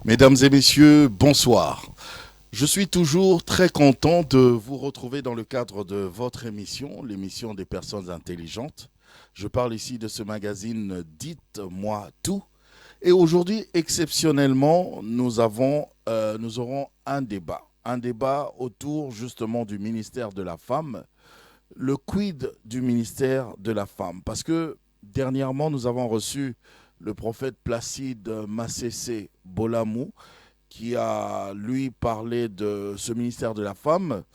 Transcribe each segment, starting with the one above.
Mesdames et messieurs, bonsoir. Je suis toujours très content de vous retrouver dans le cadre de votre émission, l'émission des personnes intelligentes. Je parle ici de ce magazine Dites-moi tout. Et aujourd'hui, exceptionnellement, nous aurons un débat autour justement du ministère de la femme. Le quid du ministère de la femme? Parce que dernièrement, nous avons reçu le prophète Placide Massessé Bolamou, qui a, lui, parlé de ce ministère de la femme.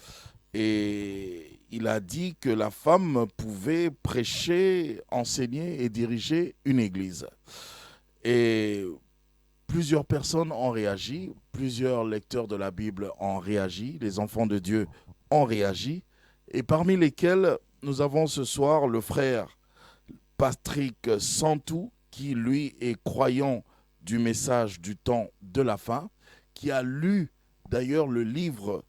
Et il a dit que la femme pouvait prêcher, enseigner et diriger une église. Et plusieurs personnes ont réagi, plusieurs lecteurs de la Bible ont réagi, les enfants de Dieu ont réagi, et parmi lesquels nous avons ce soir le frère Patrick Santou, qui lui est croyant du message du temps de la fin, qui a lu d'ailleurs le livre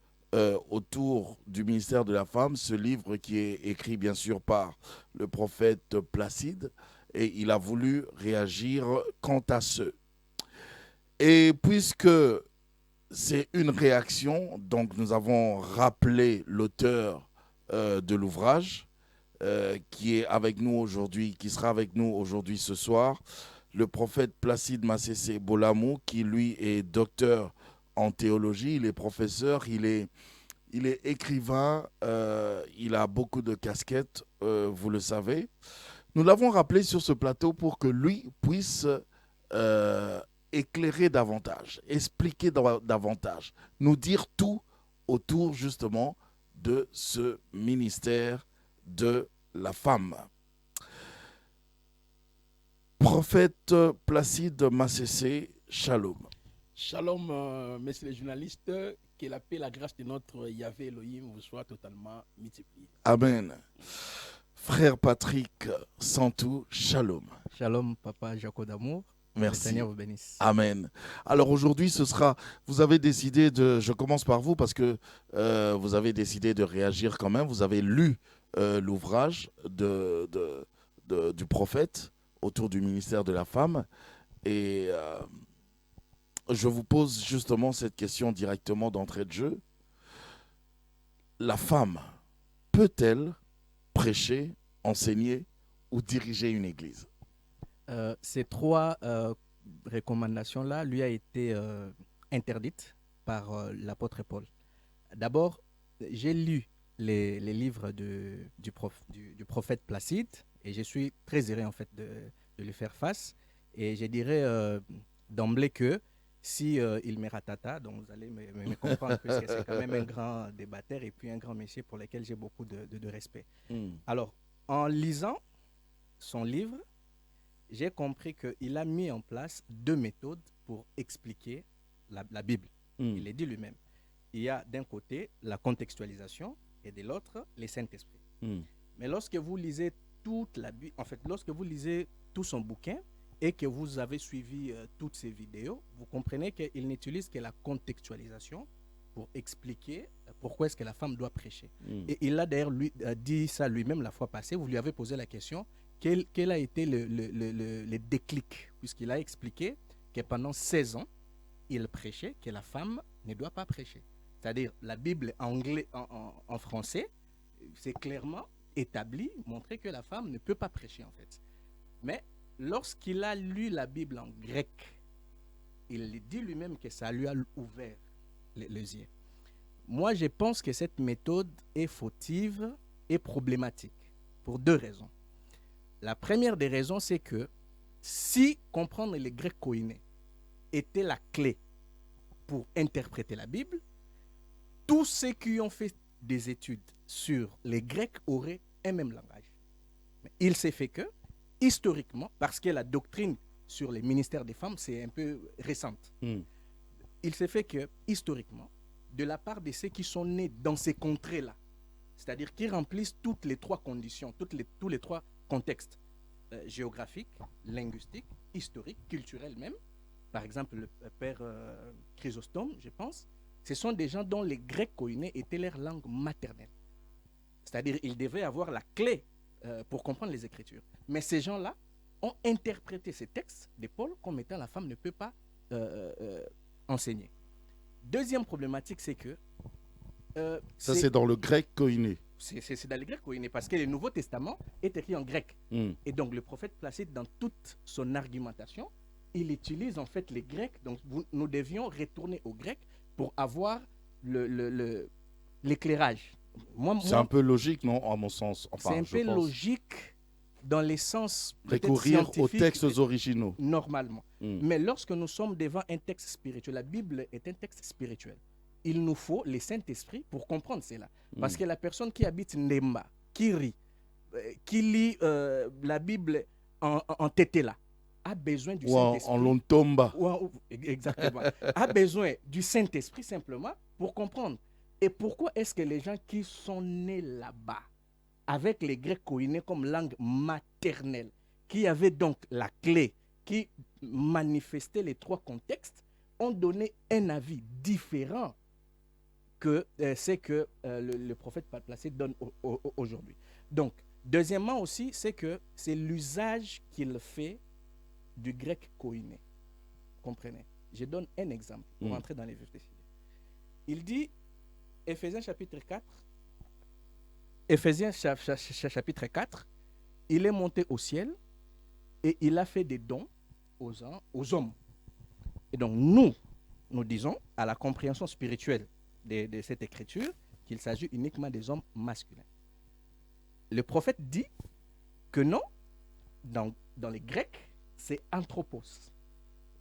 autour du ministère de la femme, ce livre qui est écrit bien sûr par le prophète Placide, et il a voulu réagir quant à ce. Et puisque c'est une réaction, donc nous avons rappelé l'auteur de l'ouvrage qui est avec nous aujourd'hui, qui sera avec nous aujourd'hui ce soir, le prophète Placide Massessé Bolamou, qui lui est docteur en théologie, il est professeur, il est écrivain, il a beaucoup de casquettes, vous le savez. Nous l'avons rappelé sur ce plateau pour que lui puisse euh, éclairer davantage, expliquer davantage, nous dire tout autour justement de ce ministère de la femme. Prophète Placide Massessé, shalom. Shalom, messieurs les journalistes, que la paix et la grâce de notre Yahvé Elohim vous soient totalement multipliées. Amen. Frère Patrick Santou, shalom. Shalom, papa Jaco d'amour. Merci. Le Seigneur vous bénisse. Amen. Alors aujourd'hui, vous avez décidé je commence par vous parce que vous avez décidé de réagir quand même. Vous avez lu l'ouvrage du prophète autour du ministère de la femme. Et je vous pose justement cette question directement d'entrée de jeu. La femme peut-elle prêcher, enseigner ou diriger une église? Ces trois recommandations-là lui a été interdites par l'apôtre Paul. D'abord, j'ai lu les livres du prophète Placide et je suis très heureux en fait de lui faire face. Et je dirais d'emblée que si il me ratata, donc vous allez me comprendre puisque c'est quand même un grand débatteur et puis un grand monsieur pour lequel j'ai beaucoup de respect. Alors, en lisant son livre, j'ai compris qu'il a mis en place deux méthodes pour expliquer la Bible. Il l'a dit lui-même. Il y a d'un côté la contextualisation et de l'autre les Saint-Esprit. Mais lorsque vous lisez toute la Bible, en fait, lorsque vous lisez tout son bouquin et que vous avez suivi toutes ces vidéos, vous comprenez qu'il n'utilise que la contextualisation pour expliquer pourquoi est-ce que la femme doit prêcher. Et il a d'ailleurs dit ça lui-même la fois passée. Vous lui avez posé la question. Quel a été le déclic, puisqu'il a expliqué que pendant 16 ans, il prêchait que la femme ne doit pas prêcher. C'est-à-dire, la Bible en français, c'est clairement établi, montré que la femme ne peut pas prêcher en fait. Mais lorsqu'il a lu la Bible en grec, il dit lui-même que ça lui a ouvert les yeux. Moi, je pense que cette méthode est fautive et problématique pour deux raisons. La première des raisons, c'est que si comprendre les Grecs koinés était la clé pour interpréter la Bible, tous ceux qui ont fait des études sur les Grecs auraient un même langage. Mais il s'est fait que, historiquement, parce que la doctrine sur les ministères des femmes, c'est un peu récente, il s'est fait que, historiquement, de la part de ceux qui sont nés dans ces contrées-là, c'est-à-dire qui remplissent toutes les trois conditions, tous les trois contextes géographiques, linguistiques, historiques, culturels même. Par exemple, le père Chrysostome, je pense, ce sont des gens dont les Grecs koinés étaient leur langue maternelle. C'est-à-dire ils devaient avoir la clé pour comprendre les Écritures. Mais ces gens-là ont interprété ces textes de Paul comme étant la femme ne peut pas enseigner. Deuxième problématique, c'est que... Ça, c'est dans le grec koiné. C'est dans le grec koiné, parce que le Nouveau Testament est écrit en grec. Et donc, le prophète Placide, dans toute son argumentation, il utilise en fait les grecs. Donc, nous devions retourner au grec pour avoir l'éclairage. C'est un peu logique, non, à mon sens. Enfin, c'est un peu logique dans les sens recourir aux textes originaux. Normalement. Mais lorsque nous sommes devant un texte spirituel, la Bible est un texte spirituel. Il nous faut le Saint-Esprit pour comprendre cela. Parce que la personne qui habite Ndemba, qui rit, qui lit la Bible en tétéla, a besoin du Saint-Esprit. En lontomba. Exactement. A besoin du Saint-Esprit simplement pour comprendre. Et pourquoi est-ce que les gens qui sont nés là-bas, avec les Grecs koinés comme langue maternelle, qui avaient donc la clé, qui manifestait les trois contextes, ont donné un avis différent que c'est que le prophète Placide donne aujourd'hui. Donc, deuxièmement aussi, c'est que c'est l'usage qu'il fait du grec koiné. Comprenez? Je donne un exemple pour entrer dans les vifs des sujets. Il dit, Éphésiens chapitre 4, chapitre 4, il est monté au ciel et il a fait des dons aux hommes. Et donc nous disons à la compréhension spirituelle de cette écriture qu'il s'agit uniquement des hommes masculins. Le prophète dit que non, dans les Grecs, c'est anthropos.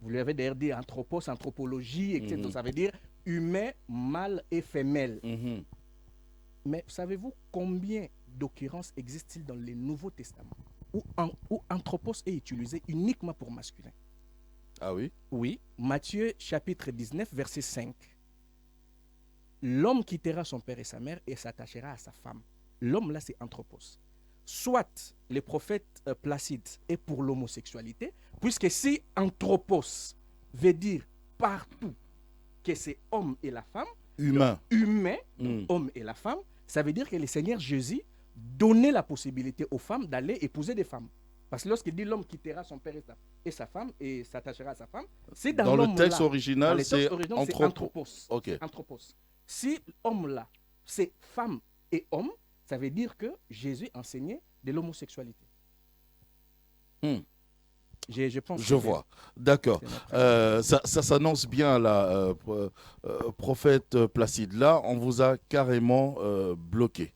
Vous lui avez d'ailleurs dit anthropos, anthropologie, etc. Donc ça veut dire humain, mâle et femelle. Mais savez-vous combien d'occurrences existent-ils dans le Nouveau Testament où anthropos est utilisé uniquement pour masculin? Ah oui? Oui, Matthieu chapitre 19, verset 5. L'homme quittera son père et sa mère et s'attachera à sa femme. L'homme là, c'est anthropos. Soit le prophète Placide est pour l'homosexualité, puisque si anthropos veut dire partout que c'est homme et la femme, humain, homme et la femme, ça veut dire que le Seigneur Jésus donnait la possibilité aux femmes d'aller épouser des femmes. Parce que lorsqu'il dit l'homme quittera son père et sa femme et s'attachera à sa femme, c'est dans le texte original, c'est anthropos. Okay. Anthropos. Si homme là, c'est femme et homme, ça veut dire que Jésus enseignait de l'homosexualité. Je pense. Je vois. D'accord. Ça s'annonce bien là, prophète Placide. Là, on vous a carrément bloqué.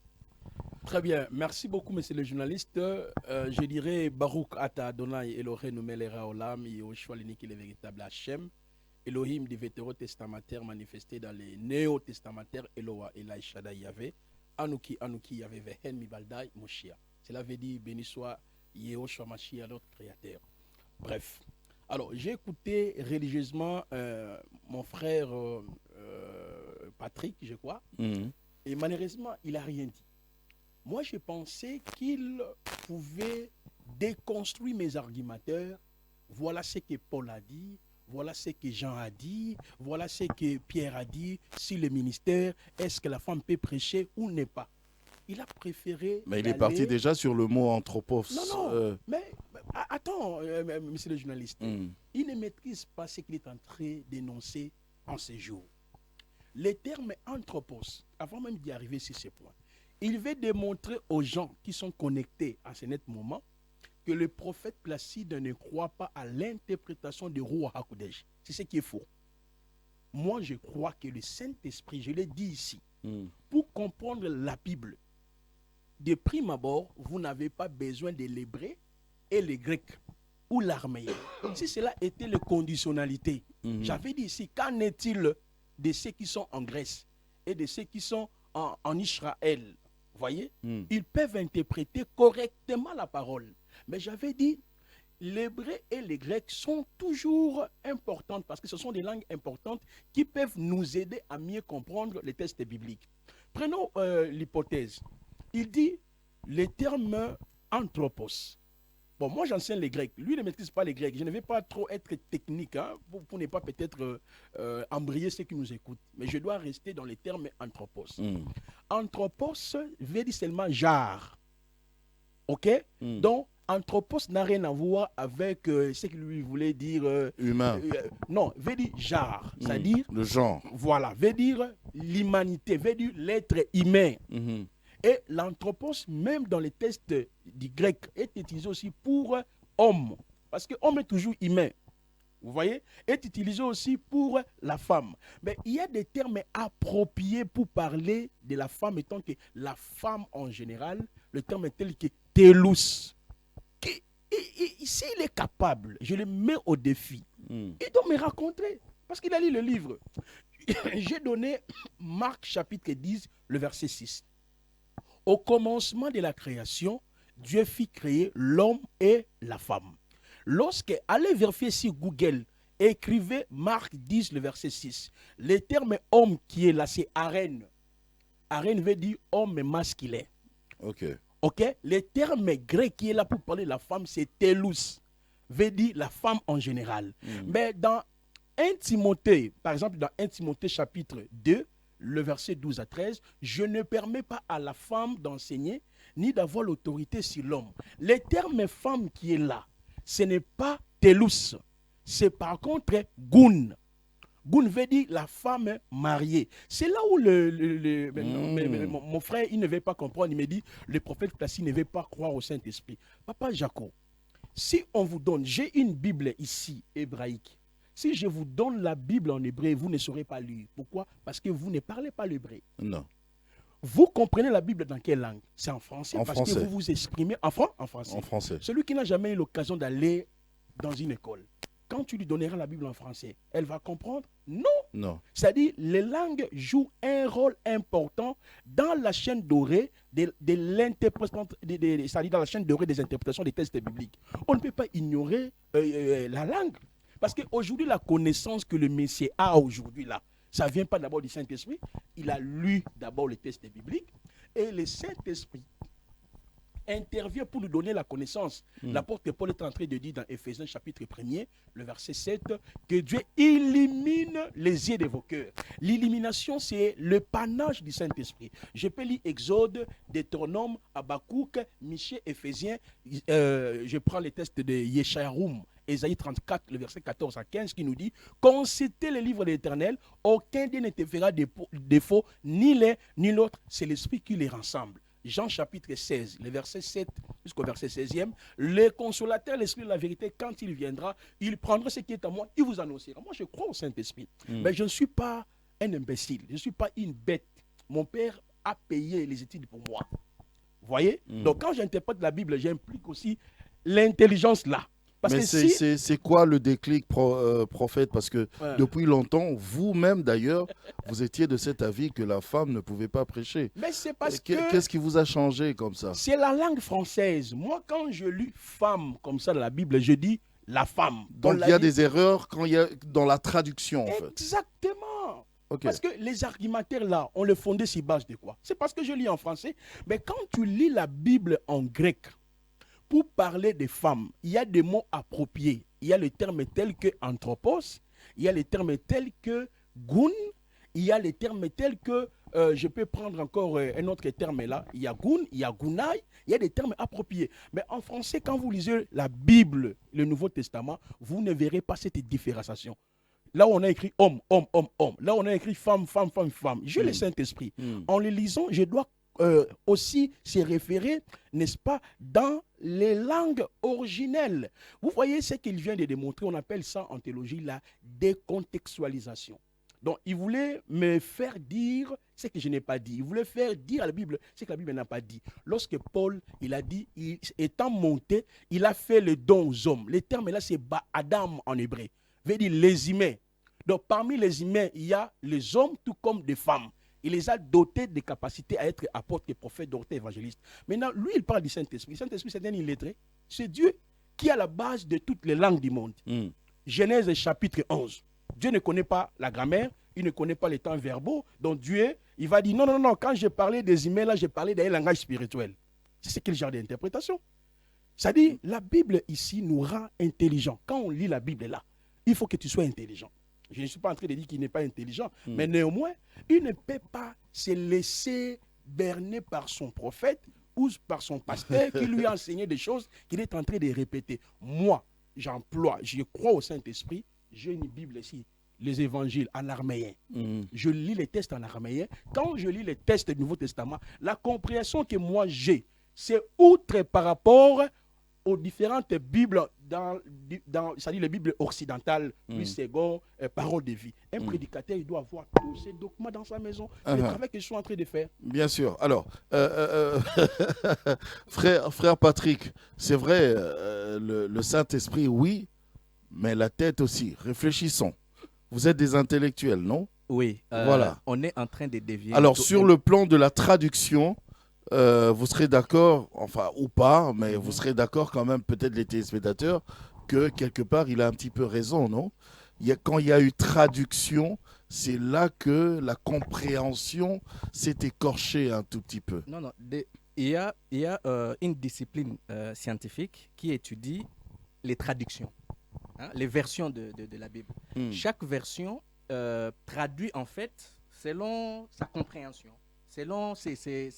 Très bien. Merci beaucoup, monsieur le journaliste. Je dirais Baruch Ata Adonai Elohim Melera Olam Yehoshua l'unique et le véritable Hachem. Elohim des vétérotestamentaires manifestés dans les néo-testamentaires Eloah Elai Shaddai Yahvé. Anouki Yahvé Vehen Mibaldai Moshia. Cela veut dire béni soit Yehoshua Mashiach, notre créateur. Bref. Alors, j'ai écouté religieusement mon frère Patrick, je crois. Et malheureusement, il n'a rien dit. Moi, je pensais qu'il pouvait déconstruire mes argumenteurs. Voilà ce que Paul a dit, voilà ce que Jean a dit, voilà ce que Pierre a dit sur le ministère. Est-ce que la femme peut prêcher ou n'est pas? Il a préféré... Mais il est parti déjà sur le mot anthropos. Non, mais attends, monsieur le journaliste. Il ne maîtrise pas ce qu'il est en train d'énoncer en ces jours. Le terme anthropos, avant même d'y arriver sur ce point, il veut démontrer aux gens qui sont connectés à ce net moment que le prophète Placide ne croit pas à l'interprétation de Ruach HaKodesh. C'est ce qui est faux. Moi, je crois que le Saint-Esprit, je l'ai dit ici, pour comprendre la Bible, de prime abord, vous n'avez pas besoin de l'hébreu et le grec ou l'araméen. Si cela était la conditionnalité, j'avais dit ici, qu'en est-il de ceux qui sont en Grèce et de ceux qui sont en Israël? Voyez, ils peuvent interpréter correctement la parole. Mais j'avais dit, l'hébreu et le grec sont toujours importantes parce que ce sont des langues importantes qui peuvent nous aider à mieux comprendre les textes bibliques. Prenons l'hypothèse. Il dit le terme anthropos. Bon, moi j'enseigne les grecs. Lui ne maîtrise pas les grecs. Je ne vais pas trop être technique pour ne pas peut-être embrayer ceux qui nous écoutent. Mais je dois rester dans les termes anthropos. Anthropos veut dire seulement genre. OK? Donc, anthropos n'a rien à voir avec ce qu'il lui voulait dire. Humain. Non, veut dire genre. C'est-à-dire. Le genre. Voilà, veut dire l'humanité, veut dire l'être humain. Mhm. Et l'anthropos, même dans les textes du grec, est utilisé aussi pour homme. Parce que homme est toujours humain. Vous voyez, est utilisé aussi pour la femme. Mais il y a des termes appropriés pour parler de la femme, étant que la femme en général, le terme est tel que telus. S'il est capable, je le mets au défi. Il doit me raconter. Parce qu'il a lu le livre. J'ai donné Marc chapitre 10, le verset 6. Au commencement de la création, Dieu fit créer l'homme et la femme. Lorsque, allez vérifier sur Google, écrivez Marc 10, le verset 6. Le terme homme qui est là, c'est arène. Arène veut dire homme masculin. Ok. Ok? Le terme grec qui est là pour parler de la femme, c'est telus. Veut dire la femme en général. Mais dans 1 Timothée, par exemple, dans 1 Timothée chapitre 2, le verset 12 à 13, je ne permets pas à la femme d'enseigner ni d'avoir l'autorité sur l'homme. Le terme femme qui est là, ce n'est pas telus, c'est par contre goun. Goun veut dire la femme mariée. C'est là où mon frère, il ne veut pas comprendre. Il me dit, le prophète Placide ne veut pas croire au Saint-Esprit. Papa Jaco, si on vous donne, j'ai une Bible ici, hébraïque. Si je vous donne la Bible en hébreu, vous ne saurez pas lire. Pourquoi? Parce que vous ne parlez pas l'hébreu. Non. Vous comprenez la Bible dans quelle langue? C'est en français, En parce français. que vous vous exprimez en français. En français. Celui qui n'a jamais eu l'occasion d'aller dans une école, quand tu lui donneras la Bible en français, elle va comprendre? Non. Non. C'est-à-dire, les langues jouent un rôle important dans la chaîne dorée de l'interprétation, c'est-à-dire dans la chaîne dorée des interprétations des textes bibliques. On ne peut pas ignorer la langue. Parce qu'aujourd'hui, la connaissance que le Messie a aujourd'hui là, ça ne vient pas d'abord du Saint-Esprit. Il a lu d'abord les textes bibliques et le Saint-Esprit intervient pour nous donner la connaissance. L'apôtre Paul est en train de dire dans Éphésiens chapitre 1er, le verset 7, que Dieu illumine les yeux de vos cœurs. L'illumination, c'est le panache du Saint-Esprit. Je peux lire Exode, Deutéronome, Habakkuk, Michée, Éphésiens. Je prends les textes de Yeshayarum, Ésaïe 34, le verset 14 à 15, qui nous dit « Consultez les livres de l'Éternel, aucun d'eux ne te fera défaut, ni l'un ni l'autre, c'est l'Esprit qui les rassemble. » Jean chapitre 16, le verset 7 jusqu'au verset 16e, le consolateur, l'Esprit de la vérité, quand il viendra, il prendra ce qui est à moi, il vous annoncera. Moi, je crois au Saint-Esprit, mais je ne suis pas un imbécile, je ne suis pas une bête. Mon père a payé les études pour moi. Vous voyez? Donc, quand j'interprète la Bible, j'implique aussi l'intelligence là. Parce mais c'est quoi le déclic, prophète? Parce que depuis longtemps, vous-même d'ailleurs, vous étiez de cet avis que la femme ne pouvait pas prêcher. Mais c'est parce que... Qu'est-ce qui vous a changé comme ça? C'est la langue française. Moi, quand je lis femme comme ça dans la Bible, je dis la femme. Donc il y a des erreurs quand il y a dans la traduction, en fait. Exactement. Okay. Parce que les argumentaires là, on les fondait sur base de quoi? C'est parce que je lis en français. Mais quand tu lis la Bible en grec, pour parler des femmes, il y a des mots appropriés. Il y a les termes tels que anthropos, il y a les termes tels que goun, il y a les termes tels que, je peux prendre encore un autre terme là, il y a goun, il y a gounaï, il y a des termes appropriés. Mais en français, quand vous lisez la Bible, le Nouveau Testament, vous ne verrez pas cette différenciation. Là où on a écrit homme, homme, homme, homme. Là où on a écrit femme, femme, femme, femme. J'ai le Saint-Esprit. En le lisant, je dois aussi se référer, n'est-ce pas, dans les langues originelles. Vous voyez ce qu'il vient de démontrer, on appelle ça en théologie la décontextualisation. Donc, il voulait me faire dire ce que je n'ai pas dit. Il voulait faire dire à la Bible ce que la Bible n'a pas dit. Lorsque Paul, il a dit, étant monté, il a fait le don aux hommes. Le terme là, c'est Ba-Adam en hébreu. Veut dire les humains. Donc, parmi les humains, il y a les hommes tout comme des femmes. Il les a dotés de capacités à être apôtres, prophètes, docteurs, évangélistes. Maintenant, lui, il parle du Saint-Esprit. Le Saint-Esprit, c'est un illettré. C'est Dieu qui a la base de toutes les langues du monde. Genèse chapitre 11. Dieu ne connaît pas la grammaire, il ne connaît pas les temps verbaux. Donc Dieu, il va dire, non, non, non, quand j'ai parlé des humains, là, j'ai parlé d'un langage spirituel. C'est quel genre d'interprétation? C'est-à-dire, la Bible ici nous rend intelligents. Quand on lit la Bible là, il faut que tu sois intelligent. Je ne suis pas en train de dire qu'il n'est pas intelligent, mais néanmoins, il ne peut pas se laisser berner par son prophète épouse par son pasteur qui lui a enseigné des choses qu'il est en train de répéter. Moi, je crois au Saint-Esprit, j'ai une Bible ici, les évangiles en araméen. Je lis les textes en araméen. Quand je lis les textes du Nouveau Testament, la compréhension que moi j'ai, c'est outre par rapport aux différentes Bibles, c'est-à-dire les Bibles occidentales, Louis II, Parole de vie. Un prédicateur, il doit avoir tous ces documents dans sa maison. C'est le travail que je suis en train de faire. Bien sûr. Alors, frère Patrick, c'est vrai, le Saint-Esprit, oui, mais la tête aussi. Réfléchissons. Vous êtes des intellectuels, non? Oui. Voilà. On est en train de dévier. Alors, sur le plan de la traduction, vous serez d'accord, enfin, ou pas, mais vous serez d'accord quand même, peut-être les téléspectateurs, que quelque part, il a un petit peu raison, non? Quand il y a eu traduction, c'est là que la compréhension s'est écorchée un tout petit peu. Non, non. Il y a une discipline scientifique qui étudie les traductions, hein, les versions de la Bible. Chaque version traduit en fait selon sa compréhension, selon ses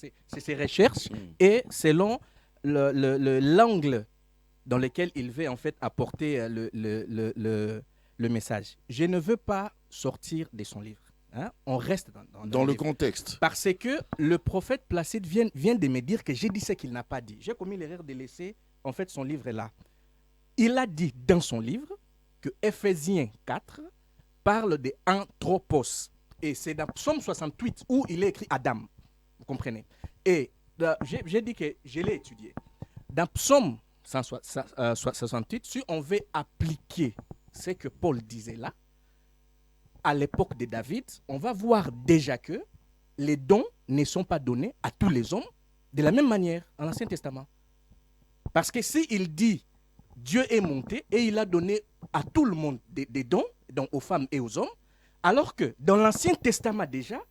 recherches et selon l'angle dans lequel il veut en fait apporter le message. Je ne veux pas sortir de son livre. Hein? On reste dans le contexte. Parce que le prophète Placide vient de me dire que j'ai dit ce qu'il n'a pas dit. J'ai commis l'erreur de laisser en fait son livre là. Il a dit dans son livre que Éphésiens 4 parle de anthropos. Et c'est dans Psaume 68 où il est écrit Adam. Vous comprenez? Et j'ai dit que je l'ai étudié. Dans Psaume 168, si on veut appliquer ce que Paul disait là, à l'époque de David, on va voir déjà que les dons ne sont pas donnés à tous les hommes de la même manière en Ancien Testament. Parce que s'il dit Dieu est monté et il a donné à tout le monde des dons, donc aux femmes et aux hommes, alors que dans l'Ancien Testament déjà,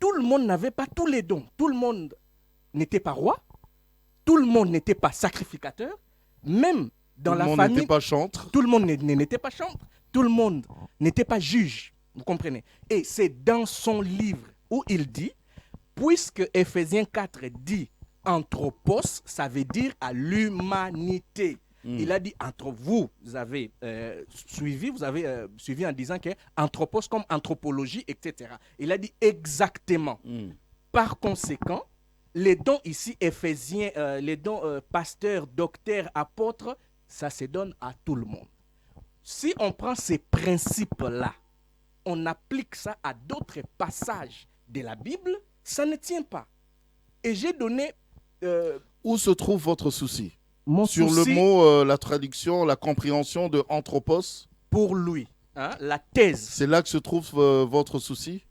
tout le monde n'avait pas tous les dons. Tout le monde n'était pas roi, tout le monde n'était pas sacrificateur, même dans la famille. Tout le monde n'était pas chantre. Tout le monde n'était pas chantre, tout le monde n'était pas juge. Vous comprenez? Et c'est dans son livre où il dit, puisque Éphésiens 4 dit anthropos, ça veut dire à l'humanité. Il a dit entre vous avez suivi en disant que anthropos comme anthropologie, etc. Il a dit exactement. Par conséquent, les dons ici éphésiens, les dons pasteur, docteur, apôtre, ça se donne à tout le monde. Si on prend ces principes-là, on applique ça à d'autres passages de la Bible, ça ne tient pas. Et j'ai donné... Où se trouve votre souci? Sur le mot, la traduction, la compréhension de anthropos? Pour lui, hein, la thèse. C'est là que se trouve votre souci?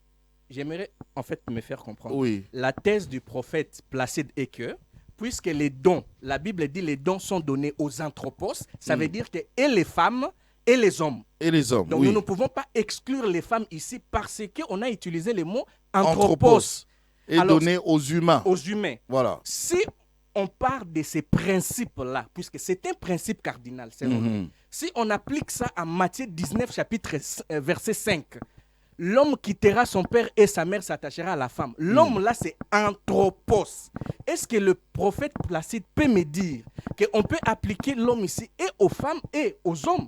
J'aimerais en fait me faire comprendre. Oui. La thèse du prophète Placide est que, puisque les dons, la Bible dit les dons sont donnés aux anthropos, ça veut dire que et les femmes et les hommes. Et les hommes, donc oui. Nous ne pouvons pas exclure les femmes ici parce qu'on a utilisé le mot anthropos. Et donné aux humains. Aux humains. Voilà. Si on part de ces principes-là, puisque c'est un principe cardinal, selon lui, si on applique ça à Matthieu 19, chapitre verset 5, l'homme quittera son père et sa mère s'attachera à la femme. L'homme là, c'est anthropos. Est-ce que le prophète Placide peut me dire qu'on peut appliquer l'homme ici et aux femmes et aux hommes?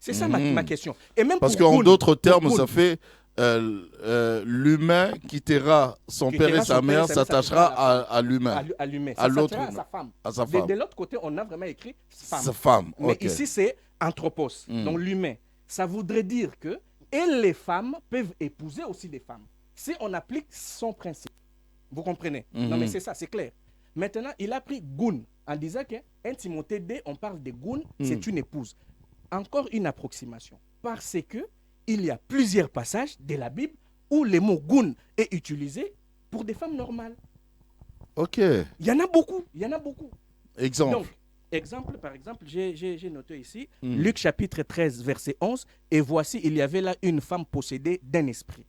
C'est ça ma question. Et même parce qu'en d'autres termes, ça fait l'humain quittera son père et sa mère, s'attachera à l'humain. À l'humain. À l'autre humain. À sa femme. À sa femme. De l'autre côté, on a vraiment écrit femme. Sa femme. Mais okay. ici, c'est anthropos, donc l'humain. Ça voudrait dire que et les femmes peuvent épouser aussi des femmes. Si on applique son principe. Vous comprenez? Non, mais c'est ça, c'est clair. Maintenant, il a pris Goun en disant que 1 Timothée 2, on parle de Goun, c'est une épouse. Encore une approximation. Parce que il y a plusieurs passages de la Bible où le mot Goun est utilisé pour des femmes normales. Ok. Il y en a beaucoup. Exemple. Donc, par exemple, j'ai noté ici, Luc chapitre 13, verset 11, et voici, il y avait là une femme possédée d'un esprit.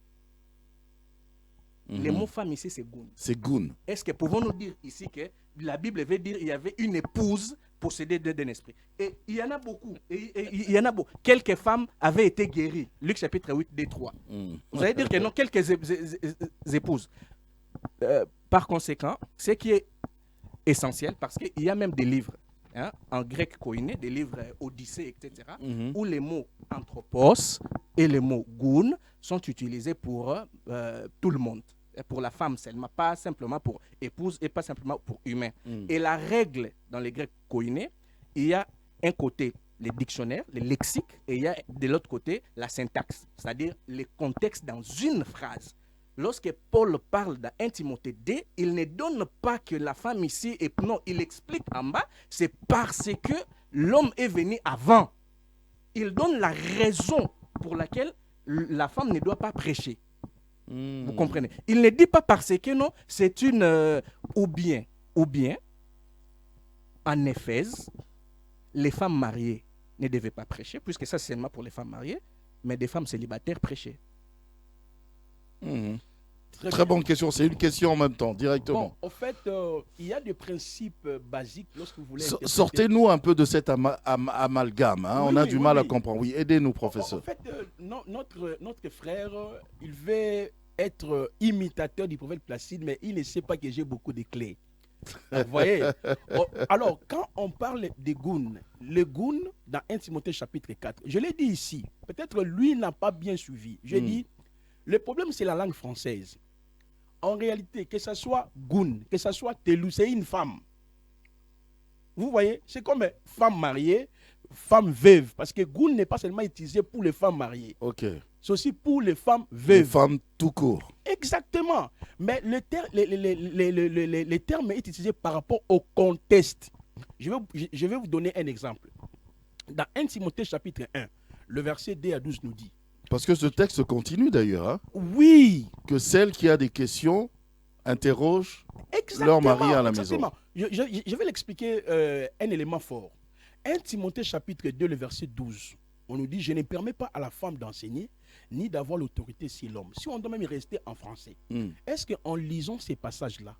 Le mot femme ici, c'est Goun. C'est Goun. Est-ce que pouvons-nous dire ici que la Bible veut dire qu'il y avait une épouse possédée d'un esprit? Et il y en a beaucoup. Il y en a beaucoup. Quelques femmes avaient été guéries. Luc chapitre 8, des 3. Vous allez dire que non, quelques épouses. Par conséquent, ce qui est essentiel parce qu'il y a même des livres en grec koiné, des livres Odyssée, etc., où les mots anthropos et les mots goun sont utilisés pour tout le monde. Pour la femme seulement, pas simplement pour épouse et pas simplement pour humain. Et la règle dans les grecs koinés, il y a un côté les dictionnaires, les lexiques, et il y a de l'autre côté la syntaxe, c'est-à-dire les contextes dans une phrase. Lorsque Paul parle dans Timothée 2, il ne donne pas que la femme ici, et non, il explique en bas, c'est parce que l'homme est venu avant. Il donne la raison pour laquelle la femme ne doit pas prêcher. Vous comprenez? Il ne dit pas parce que non, c'est une... ou bien, en Éphèse, les femmes mariées ne devaient pas prêcher, puisque ça c'est seulement pour les femmes mariées, mais des femmes célibataires prêchaient. Très bonne question, c'est une question en même temps, directement. Bon, en fait, il y a des principes basiques lorsque vous voulez... Sortez-nous un peu de cet amalgame, hein. Oui, on a oui, du oui, mal oui. à comprendre. Oui, aidez-nous, professeur. En fait, notre frère, il veut être imitateur du prophète Placide, mais il ne sait pas que j'ai beaucoup de clés. Vous voyez? Alors, quand on parle des goûts, le goût dans 1 Timothée chapitre 4, je l'ai dit ici, peut-être lui n'a pas bien suivi. Je dis, le problème c'est la langue française. En réalité, que ce soit goun, que ce soit telou, c'est une femme. Vous voyez? C'est comme femme mariée, femme veuve, parce que goun n'est pas seulement utilisé pour les femmes mariées. Ok. C'est aussi pour les femmes veuves. Les femmes tout court. Exactement. Mais le terme est utilisé par rapport au contexte. Je vais vous donner un exemple. Dans 1 Timothée chapitre 1, le verset 2 à 12 nous dit. Parce que ce texte continue d'ailleurs. Hein, oui. Que celle qui a des questions interroge leur mari à la maison. Je vais l'expliquer un élément fort. 1 Timothée chapitre 2, le verset 12. On nous dit, je ne permets pas à la femme d'enseigner, ni d'avoir l'autorité sur l'homme. Si on doit même rester en français, est-ce qu'en lisant ces passages-là,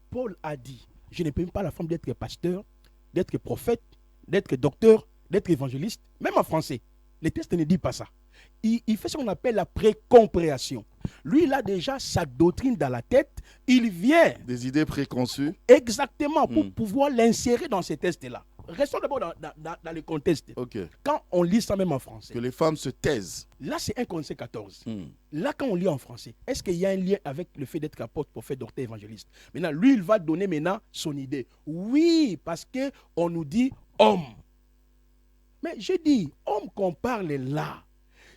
Paul a dit, je ne permets pas à la femme d'être pasteur, d'être prophète, d'être docteur, d'être évangéliste, même en français. Le texte ne dit pas ça. Il fait ce qu'on appelle la précompréhension. Lui, il a déjà sa doctrine dans la tête. Il vient... Des idées préconçues. Exactement, pour pouvoir l'insérer dans ces textes-là. Restons d'abord dans le contexte. Okay. Quand on lit ça même en français. Que les femmes se taisent. Là, c'est 1 Corinthiens 14. Là, quand on lit en français, est-ce qu'il y a un lien avec le fait d'être apôtre, prophète, docteur, évangéliste? Maintenant, lui, il va donner maintenant son idée. Oui, parce qu'on nous dit homme. Mais je dis, homme qu'on parle là,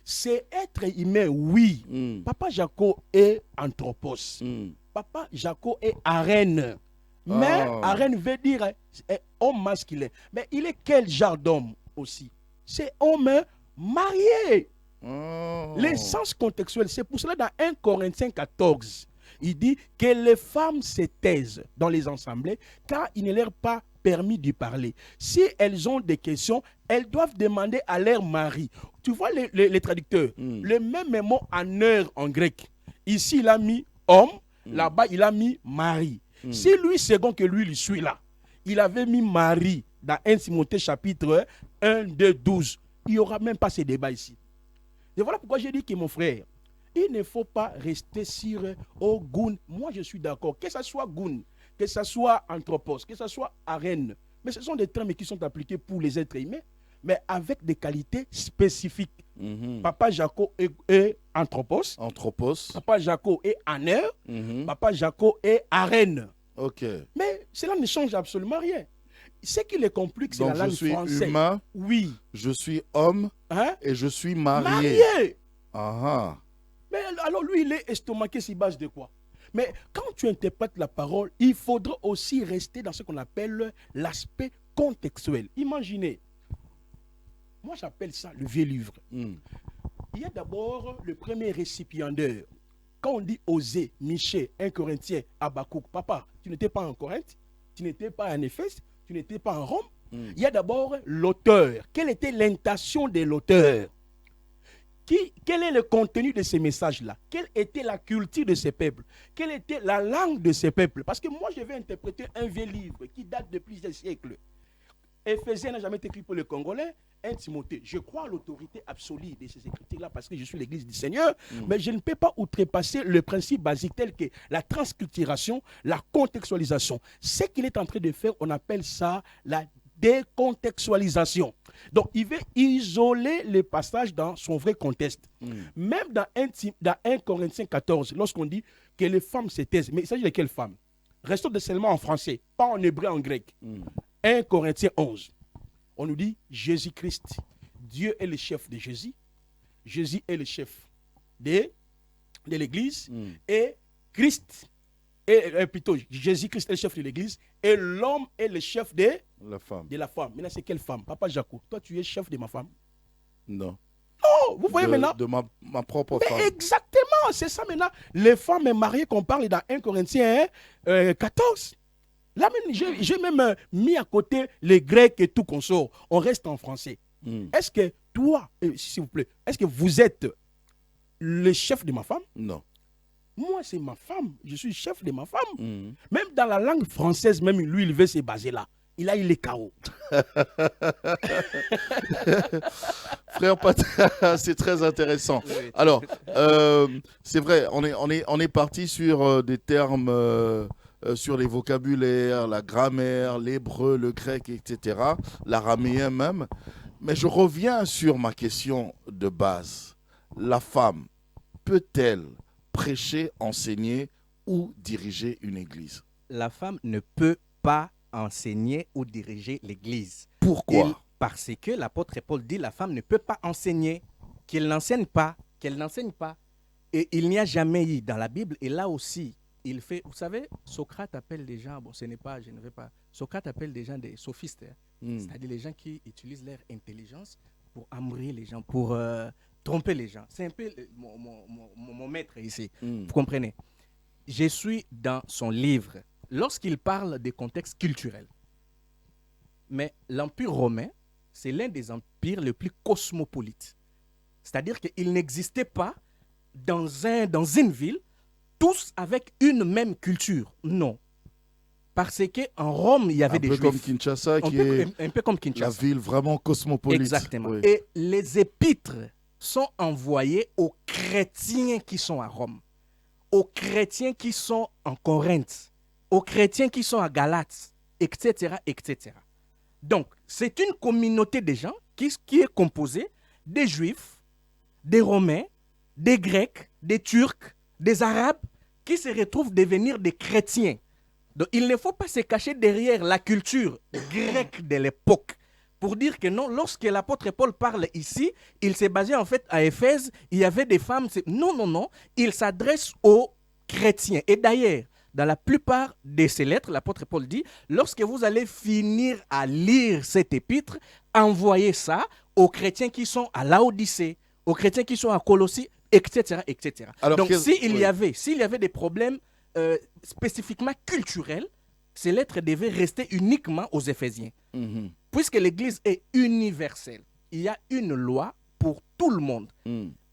c'est être humain, oui. Papa Jaco est anthropos. Papa Jaco est arène. Mais arène veut dire homme masculin. Mais il est quel genre d'homme aussi? C'est homme marié. L'essence contextuelle, c'est pour cela dans 1 Corinthiens 14, il dit que les femmes se taisent dans les assemblées car il ne leur est pas permis de parler. Si elles ont des questions, elles doivent demander à leur mari. Tu vois les traducteurs, le même mot en heure en grec. Ici, il a mis homme, là-bas, il a mis mari. Si lui, second que lui, il suit là, il avait mis mari dans 1 Timothée chapitre 1, 2, 12. Il n'y aura même pas ce débat ici. Et voilà pourquoi j'ai dit que mon frère, il ne faut pas rester sur au goun. Moi, je suis d'accord. Que ce soit goun, que ce soit anthropos, que ce soit arène. Mais ce sont des termes qui sont appliqués pour les êtres humains, mais avec des qualités spécifiques. Papa Jaco est anthropos. Papa Jaco est aneur. Papa Jaco est arène. Ok. Mais cela ne change absolument rien. Ce qui les complique, c'est la langue française. Donc je suis humain, oui. Je suis homme, et je suis marié. Mais alors lui, il est estomaqué sur base de quoi? Mais quand tu interprètes la parole, il faudra aussi rester dans ce qu'on appelle l'aspect contextuel. Imaginez, moi j'appelle ça le vieux livre. Il y a d'abord le premier récipiendaire. Quand on dit Osée, Michée, 1 Corinthiens, Habakkuk, papa, tu n'étais pas en Corinthe, tu n'étais pas en Éphèse, tu n'étais pas en Rome. Il y a d'abord l'auteur. Quelle était l'intention de l'auteur? Quel est le contenu de ces messages-là? Quelle était la culture de ces peuples? Quelle était la langue de ces peuples? Parce que moi, je vais interpréter un vieux livre qui date de plusieurs siècles. Éphésiens n'a jamais été écrit pour les Congolais. 1 Timothée, je crois à l'autorité absolue de ces écritures-là parce que je suis l'église du Seigneur, mais je ne peux pas outrepasser le principe basique tel que la transculturation, la contextualisation. Ce qu'il est en train de faire, on appelle ça la décontextualisation. Donc, il veut isoler les passages dans son vrai contexte. Même dans 1 Corinthiens 14, lorsqu'on dit que les femmes se taisent, mais il s'agit de quelles femmes? Restons seulement en français, pas en hébreu, en grec. 1 Corinthiens 11, on nous dit Jésus-Christ, Dieu est le chef de Jésus, Jésus est le chef de l'Église, et Christ, plutôt Jésus-Christ est le chef de l'Église, et l'homme est le chef de la femme. Maintenant, c'est quelle femme? Papa Jaco, toi tu es chef de ma femme? Non. Non, vous voyez maintenant? De ma propre femme. Exactement, c'est ça maintenant. Les femmes mariées qu'on parle dans 1 Corinthiens 14. Là même, j'ai même mis à côté les Grecs et tout qu'on sort. On reste en français. Est-ce que toi, s'il vous plaît, est-ce que vous êtes le chef de ma femme? Non. Moi, c'est ma femme. Je suis chef de ma femme. Même dans la langue française, même lui, il veut se baser là. Il a eu les chaos. Frère Pat, c'est très intéressant. Alors, c'est vrai, on est parti sur des termes, sur les vocabulaires, la grammaire, l'hébreu, le grec, etc., l'araméen même. Mais je reviens sur ma question de base. La femme peut-elle prêcher, enseigner ou diriger une église? La femme ne peut pas enseigner ou diriger l'église. Pourquoi? Parce que l'apôtre Paul dit la femme ne peut pas enseigner, qu'elle n'enseigne pas, Et il n'y a jamais eu dans la Bible, et là aussi, il fait, vous savez, Socrate appelle des gens, bon ce n'est pas, je ne vais pas, Socrate appelle des gens des sophistes, c'est-à-dire les gens qui utilisent leur intelligence pour embrouiller les gens, pour tromper les gens. C'est un peu mon maître ici, vous comprenez? Je suis dans son livre, lorsqu'il parle des contextes culturels. Mais l'Empire romain, c'est l'un des empires les plus cosmopolites. C'est-à-dire qu'il n'existait pas dans une ville, tous avec une même culture. Non. Parce qu'en Rome, il y avait des Juifs. Un peu comme Kinshasa, qui est un peu comme Kinshasa. La ville vraiment cosmopolite. Exactement. Oui. Et les épîtres sont envoyés aux chrétiens qui sont à Rome, aux chrétiens qui sont en Corinthe, aux chrétiens qui sont à Galate, etc., etc. Donc, c'est une communauté de gens qui est composée des Juifs, des Romains, des Grecs, des Turcs, des Arabes, qui se retrouvent devenir des chrétiens. Donc, il ne faut pas se cacher derrière la culture grecque de l'époque pour dire que non, lorsque l'apôtre Paul parle ici, il s'est basé en fait à Éphèse, il y avait des femmes. Non, il s'adresse aux chrétiens. Et d'ailleurs, dans la plupart de ces lettres, l'apôtre Paul dit, lorsque vous allez finir à lire cette épître, envoyez ça aux chrétiens qui sont à Laodicée, aux chrétiens qui sont à Colossie, etc., etc. Alors, donc, s'il y avait des problèmes spécifiquement culturels, ces lettres devaient rester uniquement aux Éphésiens. Puisque l'Église est universelle, il y a une loi pour tout le monde.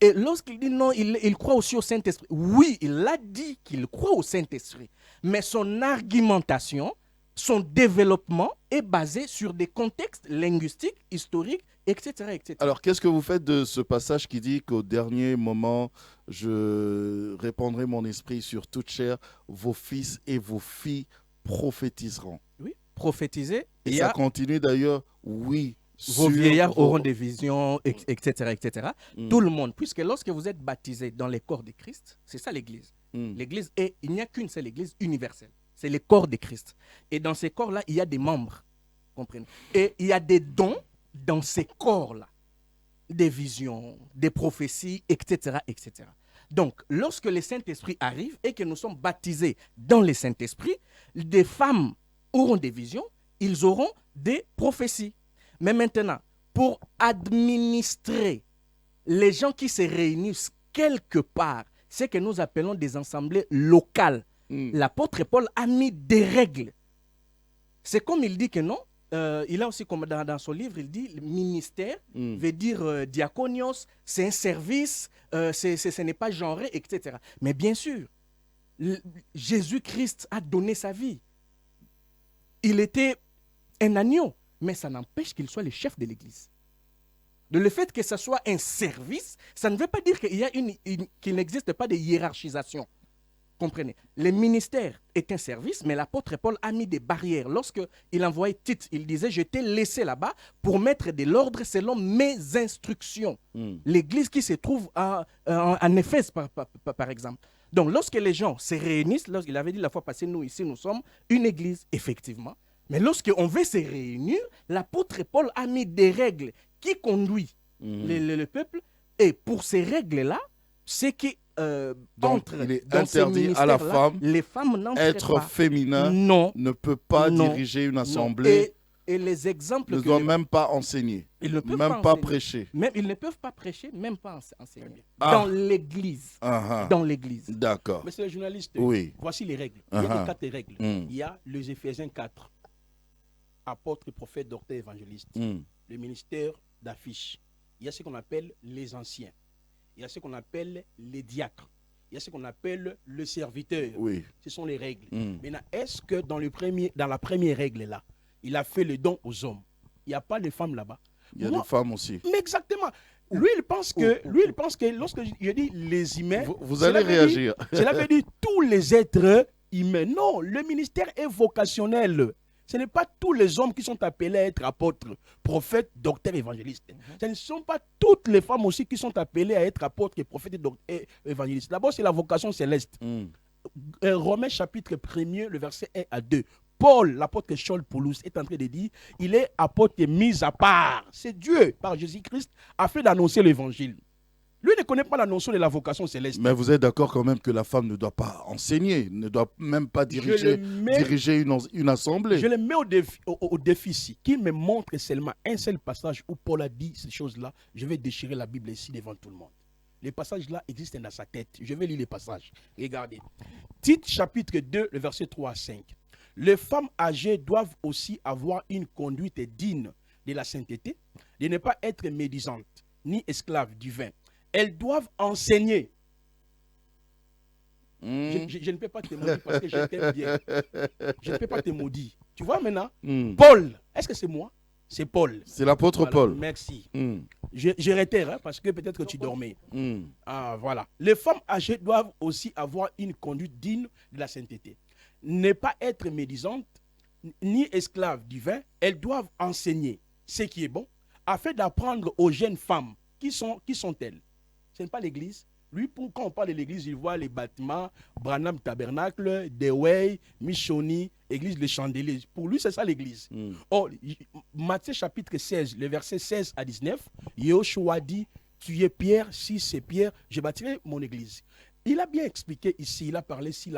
Et lorsqu'il dit non, il croit aussi au Saint-Esprit. Oui, il a dit qu'il croit au Saint-Esprit. Mais son argumentation, son développement est basé sur des contextes linguistiques, historiques, etc., etc. Alors, qu'est-ce que vous faites de ce passage qui dit qu'au dernier moment, je répandrai mon esprit sur toute chair, vos fils et vos filles prophétiseront? Oui, prophétiser. Et ça continue d'ailleurs, oui. Vos vieillards auront des visions, etc., etc. Tout le monde, puisque lorsque vous êtes baptisé dans les corps de Christ, c'est ça l'Église. L'Église il n'y a qu'une seule Église universelle. C'est les corps de Christ. Et dans ces corps-là, il y a des membres. Comprenez? Et il y a des dons dans ces corps-là. Des visions, des prophéties, etc., etc. Donc, lorsque le Saint-Esprit arrive et que nous sommes baptisés dans le Saint-Esprit, des femmes auront des visions, ils auront des prophéties. Mais maintenant, pour administrer les gens qui se réunissent quelque part, ce que nous appelons des assemblées locales, l'apôtre Paul a mis des règles. C'est comme il dit que non, il a aussi, comme dans son livre, il dit, le ministère veut dire diakonios, c'est un service, ce n'est pas genré, etc. Mais bien sûr, Jésus-Christ a donné sa vie. Il était un agneau. mais ça n'empêche qu'il soit le chef de l'Église. Le fait que ce soit un service, ça ne veut pas dire qu'il n'existe pas de hiérarchisation. Comprenez. Le ministère est un service, mais l'apôtre Paul a mis des barrières. Lorsqu'il envoyait Tite, il disait « Je t'ai laissé là-bas pour mettre de l'ordre selon mes instructions. L'église qui se trouve en Éphèse, par exemple. Donc, lorsque les gens se réunissent, il avait dit la fois passée, nous ici, nous sommes une église, effectivement. Mais lorsqu'on veut se réunir, l'apôtre Paul a mis des règles qui conduisent le peuple. Et pour ces règles-là, c'est que donc, il est interdit à la femme, les femmes être féminin, ne peut pas diriger une assemblée. Et les exemples ne doivent même pas enseigner, ils ne peuvent même pas prêcher. Ils ne peuvent pas prêcher, même pas enseigner. Dans l'église. Dans l'église. D'accord. Monsieur le journaliste, voici les règles. Il y a 4 règles. Il y a les Éphésiens 4. Apôtre, prophète, docteur, évangéliste. Le ministère d'affiche. Il y a ce qu'on appelle les anciens. Il y a ce qu'on appelle les diacres. Il y a ce qu'on appelle le serviteur. Ce sont les règles. Maintenant, est-ce que dans la première règle là, il a fait le don aux hommes? Il n'y a pas de femmes là-bas. Il y a des femmes aussi. Mais exactement. Lui, il pense que lorsque je dis les humains, vous allez réagir. Cela veut dire tous les êtres humains. Non, le ministère est vocationnel. Ce n'est pas tous les hommes qui sont appelés à être apôtres, prophètes, docteurs, évangélistes. Ce ne sont pas toutes les femmes aussi qui sont appelées à être apôtres, prophètes et évangélistes. D'abord, c'est la vocation céleste. Romains chapitre 1er, le verset 1 à 2. Paul, l'apôtre Saul Paulus, est en train de dire il est apôtre mis à part. C'est Dieu, par Jésus-Christ, afin d'annoncer l'évangile. Lui ne connaît pas la notion de la vocation céleste. Mais vous êtes d'accord quand même que la femme ne doit pas enseigner, ne doit même pas diriger une assemblée. Je le mets au défi ici. Qui me montre seulement un seul passage où Paul a dit ces choses-là, je vais déchirer la Bible ici devant tout le monde. Les passages-là existent dans sa tête. Je vais lire les passages. Regardez. Tite chapitre 2, le verset 3 à 5. Les femmes âgées doivent aussi avoir une conduite digne de la sainteté, de ne pas être médisantes, ni esclaves du vin. Elles doivent enseigner. Je ne peux pas te maudire parce que je t'aime bien. Je ne peux pas te maudire. Tu vois maintenant, Paul, est-ce que c'est moi? C'est Paul. C'est l'apôtre Paul. Merci. Je réitère parce que peut-être que tu dormais. Voilà. Les femmes âgées doivent aussi avoir une conduite digne de la sainteté. Ne pas être médisantes, ni esclaves du vin. Elles doivent enseigner ce qui est bon, afin d'apprendre aux jeunes femmes. Qui sont-elles? Ce n'est pas l'église. Lui, quand on parle de l'église, il voit les bâtiments, Branham Tabernacle, Dewey, Michoni, église Les Chandeliers. Pour lui, c'est ça l'église. Or, Matthieu chapitre 16, le verset 16 à 19, Yoshua dit, tu es Pierre, si c'est Pierre, je bâtirai mon église. Il a bien expliqué ici, il a parlé ici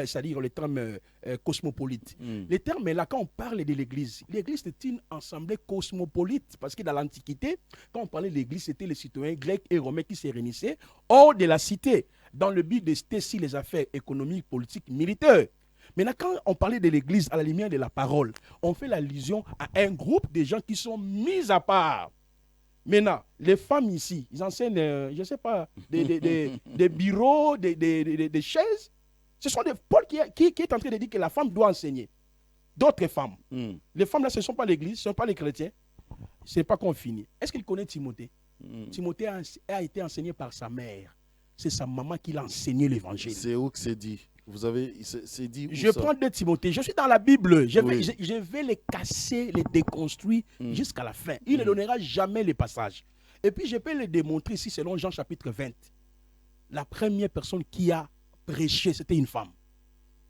c'est-à-dire le terme cosmopolite. Le terme est là, quand on parle de l'église est une assemblée cosmopolite, parce que dans l'Antiquité, quand on parlait de l'église, c'était les citoyens grecs et romains qui se réunissaient hors de la cité, dans le but de tester les affaires économiques, politiques, militaires. Maintenant, quand on parlait de l'église à la lumière de la parole, on fait l'allusion à un groupe de gens qui sont mis à part. Maintenant, les femmes ici, ils enseignent, je ne sais pas, des bureaux, des chaises. Ce sont des Paul qui est en train de dire que la femme doit enseigner. D'autres femmes. Les femmes là, ce ne sont pas l'église, ce ne sont pas les chrétiens. Ce n'est pas qu'on finit. Est-ce qu'il connaît Timothée? Timothée a été enseigné par sa mère. C'est sa maman qui l'a enseigné l'évangile. C'est où que c'est dit? C'est dit où je ça? prends 2 Timothée. Je suis dans la Bible. Je vais les casser, les déconstruire jusqu'à la fin. Il ne donnera jamais les passages. Et puis, je peux les démontrer ici selon Jean chapitre 20. La première personne qui a prêché, c'était une femme.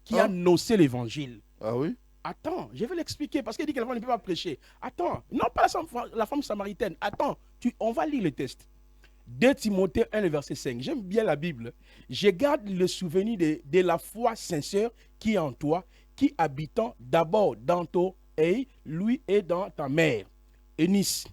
Qui a annoncé l'évangile. Ah oui? Attends, je vais l'expliquer parce qu'il dit que la femme ne peut pas prêcher. Attends, non pas la femme samaritaine. Attends, on va lire le texte. 2 Timothée 1, le verset 5. J'aime bien la Bible. Je garde le souvenir de la foi sincère qui est en toi, qui habitant d'abord dans ton œil, lui et dans ta mère, Eunice,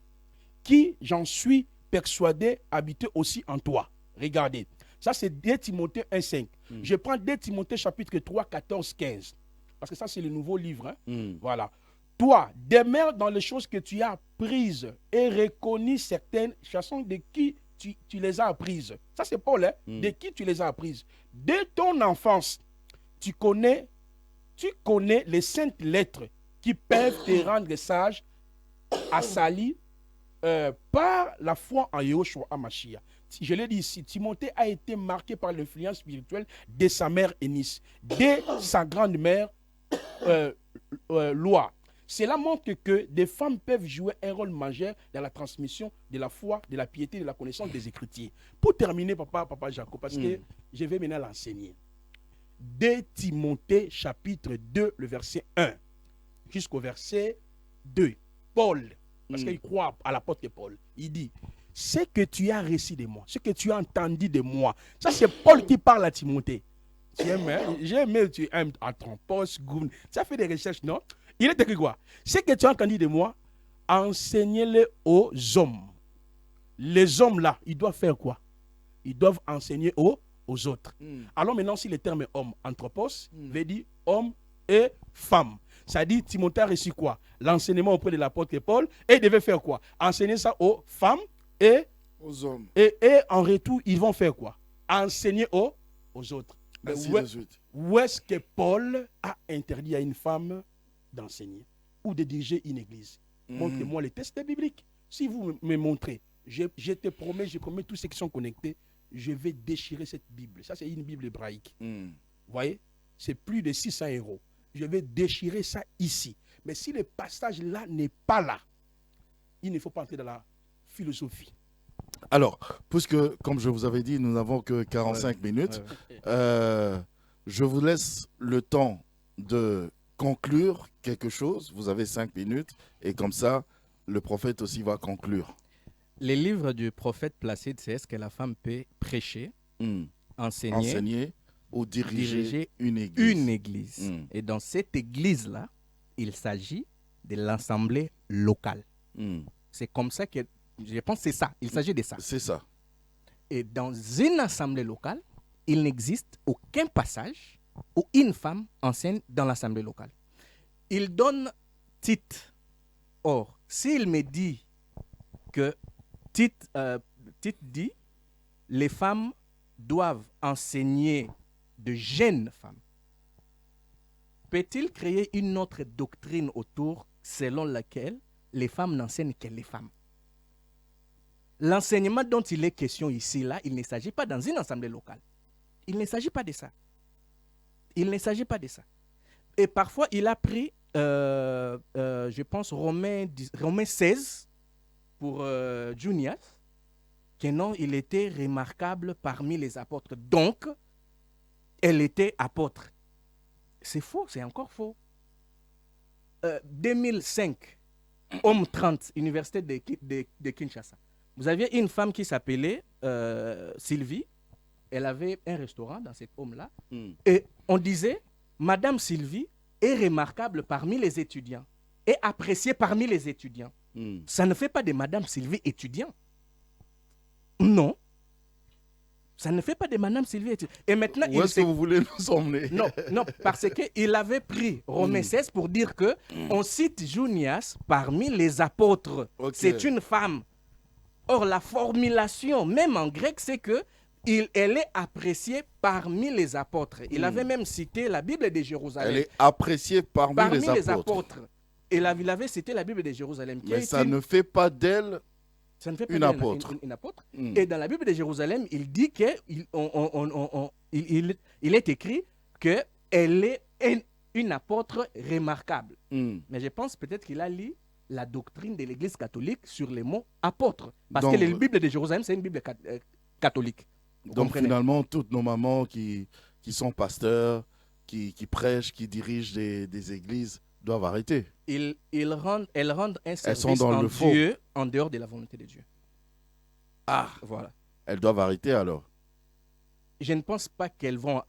qui, j'en suis persuadé, habite aussi en toi. Regardez. Ça, c'est 2 Timothée 1, 5. Je prends 2 Timothée chapitre 3, 14, 15. Parce que ça, c'est le nouveau livre. Voilà. Toi, demeure dans les choses que tu as apprises et reconnais certaines chansons de qui tu les as apprises. Ça, c'est Paul, hein? De qui tu les as apprises. Dès ton enfance, tu connais les saintes lettres qui peuvent te rendre sage assali par la foi en Yahushua HaMashiach. Je l'ai dit ici, Timothée a été marqué par l'influence spirituelle de sa mère Eunice, de sa grande-mère Loi. Cela montre que des femmes peuvent jouer un rôle majeur dans la transmission de la foi, de la piété, de la connaissance des Écritures. Pour terminer, papa Jacob, parce que je vais maintenant l'enseigner. De Timothée chapitre 2, le verset 1 jusqu'au verset 2. Paul, parce qu'il croit à l'apôtre Paul, il dit, ce que tu as reçu de moi, ce que tu as entendu de moi, ça c'est Paul qui parle à Timothée. J'ai aimé, tu aimes à ton poste, ça fait des recherches, non? Il est écrit quoi? Ce que tu as entendu de moi, enseignez-le aux hommes. Les hommes là, ils doivent faire quoi? Ils doivent enseigner aux autres. Alors maintenant, si le terme homme, anthropos, veut dire homme et femme. Ça dit, Timothée a reçu quoi? L'enseignement auprès de l'apôtre Paul, et il devait faire quoi? Enseigner ça aux femmes et aux hommes. Et en retour, ils vont faire quoi? Enseigner aux autres. Où est-ce que Paul a interdit à une femme d'enseigner ou de diriger une église? Montrez-moi les textes bibliques. Si vous me montrez, je te promets, je promets tous ceux qui sont connectés, je vais déchirer cette Bible. Ça, c'est une Bible hébraïque. Vous voyez? C'est plus de 600 €. Je vais déchirer ça ici. Mais si le passage là n'est pas là, il ne faut pas entrer dans la philosophie. Alors, puisque, comme je vous avais dit, nous n'avons que 45 minutes, je vous laisse le temps de conclure quelque chose. Vous avez 5 minutes et comme ça, le prophète aussi va conclure. Les livres du prophète Placide, c'est est-ce que la femme peut prêcher, enseigner ou diriger une église. Et dans cette église-là, il s'agit de l'assemblée locale. C'est comme ça que, je pense que c'est ça, il s'agit de ça. C'est ça. Et dans une assemblée locale, il n'existe aucun passage où une femme enseigne dans l'assemblée locale. Il donne Tite. Or, s'il me dit que Tite dit les femmes doivent enseigner de jeunes femmes, peut-il créer une autre doctrine autour selon laquelle les femmes n'enseignent que les femmes? L'enseignement dont il est question ici, là, il ne s'agit pas dans une assemblée locale. Il ne s'agit pas de ça. Il ne s'agit pas de ça. Et parfois, il a pris, je pense, Romains 16 pour Junias, que non, il était remarquable parmi les apôtres. Donc, elle était apôtre. C'est faux, c'est encore faux. 2005, Homme 30, Université de Kinshasa. Vous aviez une femme qui s'appelait Sylvie. Elle avait un restaurant dans cet homme-là. Et on disait, Madame Sylvie est remarquable parmi les étudiants et appréciée parmi les étudiants. Ça ne fait pas de Madame Sylvie étudiant. Non. Ça ne fait pas de Madame Sylvie étudiant. Et maintenant, où est-ce que vous voulez nous emmener? Non, parce qu'il avait pris Romains 16 pour dire que on cite Junias parmi les apôtres. C'est une femme. Or, la formulation, même en grec, c'est que elle est appréciée parmi les apôtres. Il avait même cité la Bible de Jérusalem. Elle est appréciée parmi les apôtres. Et il avait cité la Bible de Jérusalem. Mais ça ne fait pas d'elle une apôtre. Une apôtre. Et dans la Bible de Jérusalem, il dit qu'il est écrit qu'elle est une apôtre remarquable. Mais je pense peut-être qu'il a lu la doctrine de l'Église catholique sur les mots apôtres. Parce que la Bible de Jérusalem, c'est une Bible catholique. Donc finalement, toutes nos mamans qui sont pasteurs, qui prêchent, qui dirigent des églises, doivent arrêter. Elles rendent un service en Dieu en dehors de la volonté de Dieu. Ah, voilà. Elles doivent arrêter alors. Je ne pense pas qu'elles vont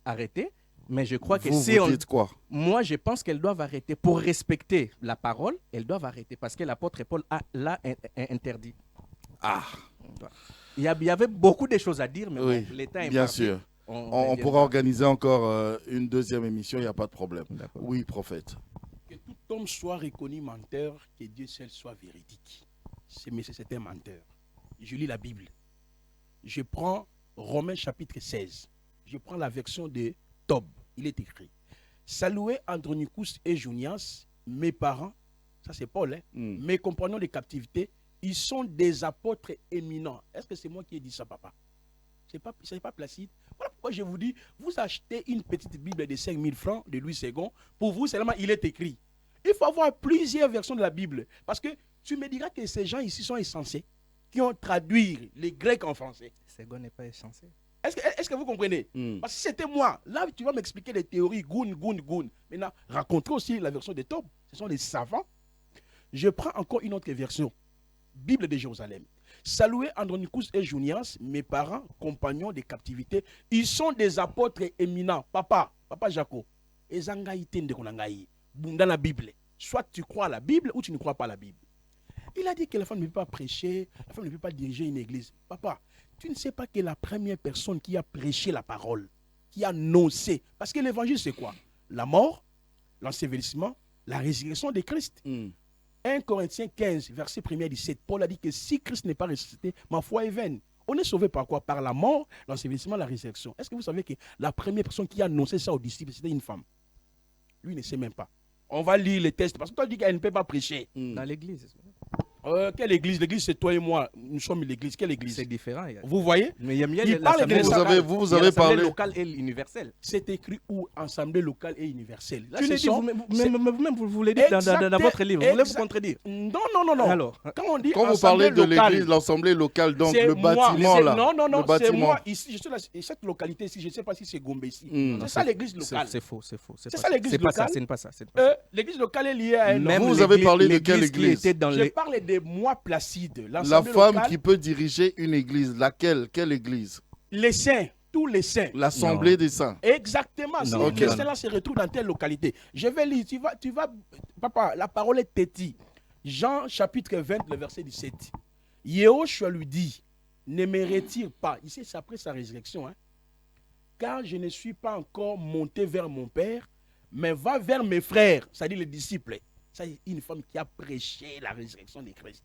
arrêter, mais je crois que vous dites quoi? Moi, je pense qu'elles doivent arrêter. Pour respecter la parole, elles doivent arrêter parce que l'apôtre Paul l'a interdit. Ah. Il y avait beaucoup de choses à dire, mais oui, bon, l'État est bien parti. sûr. On pourra organiser encore une deuxième émission, il n'y a pas de problème. Oui, prophète. Que tout homme soit reconnu menteur, que Dieu seul soit véridique. Mais c'est un menteur. Je lis la Bible. Je prends Romains chapitre 16. Je prends la version de Tob. Il est écrit: Saluez Andronicus et Junias, mes parents, ça c'est Paul, hein, mes compagnons de captivité, ils sont des apôtres éminents. Est-ce que c'est moi qui ai dit ça, papa? C'est pas Placide. Voilà pourquoi je vous dis, vous achetez une petite Bible de 5000 francs de Louis II, pour vous seulement il est écrit. Il faut avoir plusieurs versions de la Bible. Parce que tu me diras que ces gens ici sont insensés, qui ont traduit les Grecs en français. Second n'est pas insensé. Est-ce que vous comprenez? Parce que si c'était moi, là tu vas m'expliquer les théories, goun. Maintenant, racontez aussi la version des Tob. Ce sont les savants. Je prends encore une autre version. Bible de Jérusalem. Saluez Andronicus et Junias, mes parents, compagnons de captivité. Ils sont des apôtres éminents. Papa Jaco. Et zangaïté de konangaï. Dans la Bible. Soit tu crois à la Bible ou tu ne crois pas à la Bible. Il a dit que la femme ne peut pas prêcher, la femme ne peut pas diriger une église. Papa, tu ne sais pas que la première personne qui a prêché la parole, qui a annoncé, parce que l'évangile c'est quoi? La mort, l'ensevelissement, la résurrection de Christ. 1 Corinthiens 15, verset 1er 17, Paul a dit que si Christ n'est pas ressuscité, ma foi est vaine. On est sauvé par quoi? Par la mort, l'ensevelissement, la résurrection. Est-ce que vous savez que la première personne qui a annoncé ça aux disciples, c'était une femme? Lui ne sait même pas. On va lire les textes, parce que toi, tu dis qu'elle ne peut pas prêcher. Dans l'église. Quelle église? L'église, c'est toi et moi. Nous sommes l'église. Quelle église? C'est différent. Vous voyez? Mais il y a vous avez parlé locale et universelle. C'est écrit où? Assemblée locale et universelle. Là, tu l'as dit, vous-même, vous l'avez dit dans votre livre. Vous voulez vous contredire? Non. Alors, quand vous parlez de l'église, l'assemblée locale, donc le bâtiment là. Non, c'est moi. Ici, je suis là, cette localité ici, je ne sais pas si c'est Gombe ici. C'est ça l'église locale. C'est faux. C'est ça l'église locale. Ce n'est pas ça. L'église locale est liée à un homme. Vous avez parlé de quelle église? Je parle de moi Placide. La femme qui peut diriger une église, laquelle? Quelle église? Les saints, tous les saints. L'assemblée des saints. Exactement. Les saints là se retrouvent dans telle localité. Je vais lire, tu vas, papa, la parole est têtie. Jean chapitre 20, le verset 17. Yehoshua lui dit, ne me retire pas. Ici, c'est après sa résurrection. Car je ne suis pas encore monté vers mon Père, mais va vers mes frères, c'est-à-dire les disciples. C'est une femme qui a prêché la résurrection de Christ.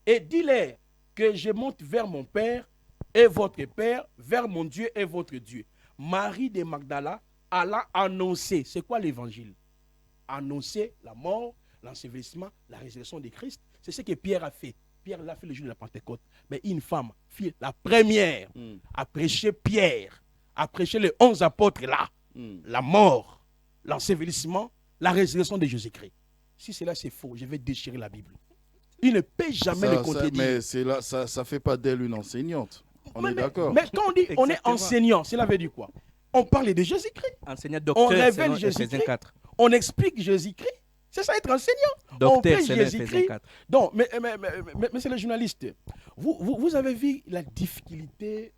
Et dis-leur que je monte vers mon Père et votre Père, vers mon Dieu et votre Dieu. Marie de Magdala alla annoncer. C'est quoi l'évangile? Annoncer la mort, l'ensevelissement, la résurrection de Christ. C'est ce que Pierre a fait. Pierre l'a fait le jour de la Pentecôte. Mais une femme, la première, a prêché Pierre, a prêché les 11 apôtres là. La mort, l'ensevelissement, la résurrection de Jésus-Christ. Si cela c'est faux, je vais déchirer la Bible. Il ne peut jamais le contredire. Mais ça ne fait pas d'elle une enseignante. On est d'accord. Mais quand on dit on est enseignant, cela veut dire quoi? On parle de Jésus-Christ. Enseignant docteur, on révèle Jésus-Christ. On explique Jésus-Christ. C'est ça être enseignant. Docteur, on fait Jésus-Christ. Donc, mais c'est le journaliste. Vous avez vu la difficulté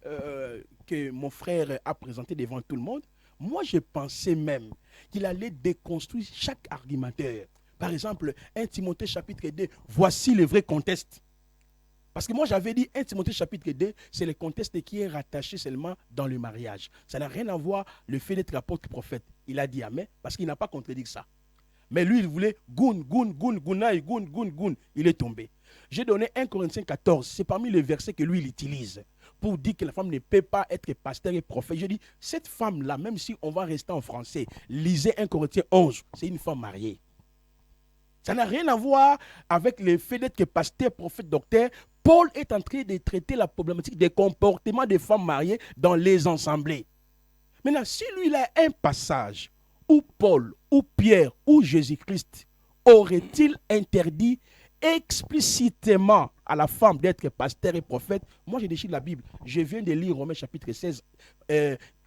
que mon frère a présentée devant tout le monde. Moi, je pensais même qu'il allait déconstruire chaque argumentaire. Par exemple, 1 Timothée chapitre 2, voici le vrai contexte. Parce que moi, j'avais dit 1 Timothée chapitre 2, c'est le contexte qui est rattaché seulement dans le mariage. Ça n'a rien à voir le fait d'être apôtre prophète. Il a dit amen, parce qu'il n'a pas contredit ça. Mais lui, il voulait goun. Il est tombé. J'ai donné 1 Corinthiens 14. C'est parmi les versets que lui, il utilise pour dire que la femme ne peut pas être pasteur et prophète. Je dis, cette femme-là, même si on va rester en français, lisez 1 Corinthiens 11. C'est une femme mariée. Ça n'a rien à voir avec le fait d'être pasteur, prophète, docteur. Paul est en train de traiter la problématique des comportements des femmes mariées dans les assemblées. Maintenant, si lui, il a un passage où Paul, ou Pierre, ou Jésus-Christ aurait-il interdit explicitement à la femme d'être pasteur et prophète? Moi, je déchire la Bible. Je viens de lire Romains chapitre 16.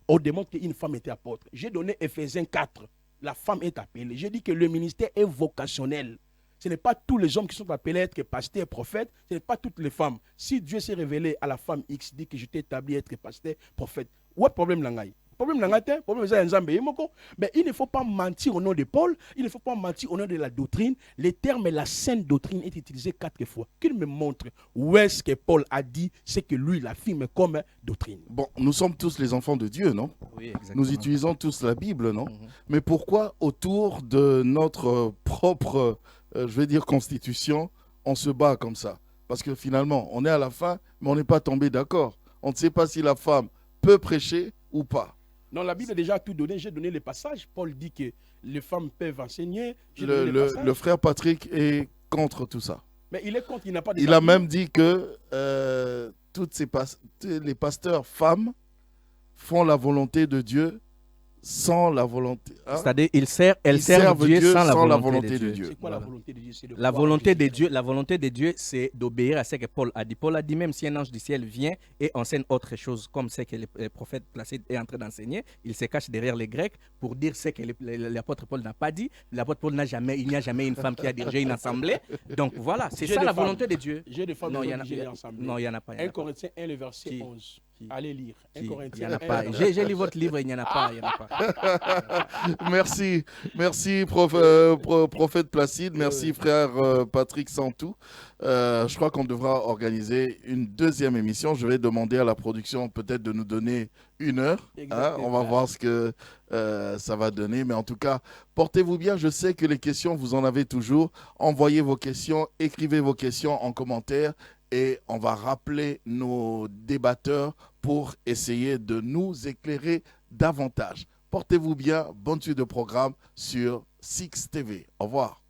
On démontre qu'une femme était apôtre. J'ai donné Éphésiens 4. La femme est appelée. J'ai dit que le ministère est vocationnel. Ce n'est pas tous les hommes qui sont appelés à être pasteur et prophète. Ce n'est pas toutes les femmes. Si Dieu s'est révélé à la femme X, dit que je t'ai établi à être pasteur, prophète, où est le problème là? Mais il ne faut pas mentir au nom de Paul, il ne faut pas mentir au nom de la doctrine. Le terme la sainte doctrine est utilisé 4 fois. Qu'il me montre où est-ce que Paul a dit ce que lui l'affirme comme doctrine. Bon, nous sommes tous les enfants de Dieu, non? Oui, exactement. Nous utilisons tous la Bible, non? Mais pourquoi autour de notre propre, constitution, on se bat comme ça? Parce que finalement, on est à la fin, mais on n'est pas tombé d'accord. On ne sait pas si la femme peut prêcher ou pas. Non, la Bible a déjà tout donné. J'ai donné les passages. Paul dit que les femmes peuvent enseigner. J'ai donné les passages. Le frère Patrick est contre tout ça. Mais il est contre, il n'a pas de Il a même dit que les pasteurs femmes font la volonté de Dieu sans la volonté. Hein? C'est-à-dire, elles servent Dieu sans la volonté de Dieu. C'est quoi la volonté de Dieu? C'est de La croire en volonté de Jésus-Christ. Dieu, la volonté de Dieu, c'est d'obéir à ce que Paul a dit. Paul a dit, même si un ange du ciel vient et enseigne autre chose, comme ce que le prophète Placide est en train d'enseigner, il se cache derrière les Grecs pour dire ce que l'apôtre Paul n'a pas dit. L'apôtre Paul il n'y a jamais une femme qui a dirigé une assemblée. Donc voilà, c'est J'ai ça des la femmes. volonté de Dieu. J'ai des femmes Non, qui il y ont en a- dirigé l'assemblée. Non, il n'y en a pas. 1 Corinthiens 1, le verset Qui? 11. Qui? Allez lire. 1 Il n'y Corinthiens en a 1, pas. le verset J'ai lu votre livre, il n'y en a pas. Il y en a pas. Merci prophète Placide, merci frère Patrick Santou. Je crois qu'on devra organiser une deuxième émission. Je vais demander à la production peut-être de nous donner 1 heure. Hein? On va voir ce que ça va donner. Mais en tout cas, portez-vous bien. Je sais que les questions, vous en avez toujours. Envoyez vos questions, écrivez vos questions en commentaire et on va rappeler nos débatteurs pour essayer de nous éclairer davantage. Portez-vous bien, bonne suite de programme sur Six TV. Au revoir.